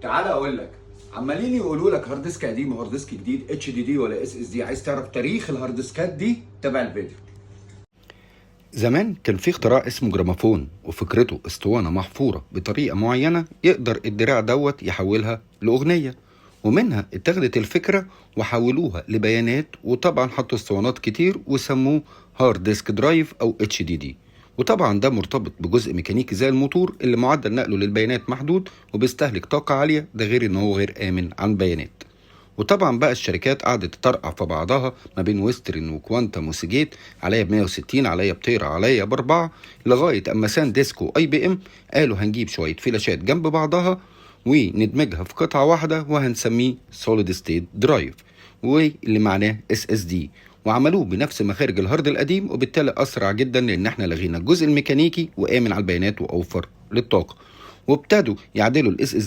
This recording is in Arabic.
تعال اقول لك. عمالين يقولوا لك هارد ديسك قديم وهارد ديسك جديد، اتش دي دي ولا اس اس دي. عايز تعرف تاريخ الهارد ديسكات دي؟ تابع الفيديو. زمان كان في اختراع اسمه جراموفون، وفكرته اسطوانة محفورة بطريقة معينة يقدر الدراع دوت يحولها لأغنية، ومنها اتخذت الفكرة وحولوها لبيانات، وطبعا حطوا اسطوانات كتير وسموه هارد ديسك درايف أو اتش دي دي. وطبعا ده مرتبط بجزء ميكانيكي زي الموتور اللي معدل نقله للبيانات محدود وبيستهلك طاقة عالية، ده غير ان هو غير آمن عن بيانات. وطبعا بقى الشركات قعدت تطرقع في بعضها ما بين ويسترن وكوانتم وسيجيت، عليا ب160، عليا بتيرا، عليا ب4، لغايه اما سان ديسكو اي بي ام قالوا هنجيب شويه فلاشات جنب بعضها وندمجها في قطعه واحده وهنسميه سوليد ستيت درايف، واللي معناه اس اس دي. وعملوه بنفس مخارج الهارد القديم، وبالتالي اسرع جدا لان احنا لغينا الجزء الميكانيكي وامن على البيانات واوفر للطاقه. وابتدوا يعدلوا الاس اس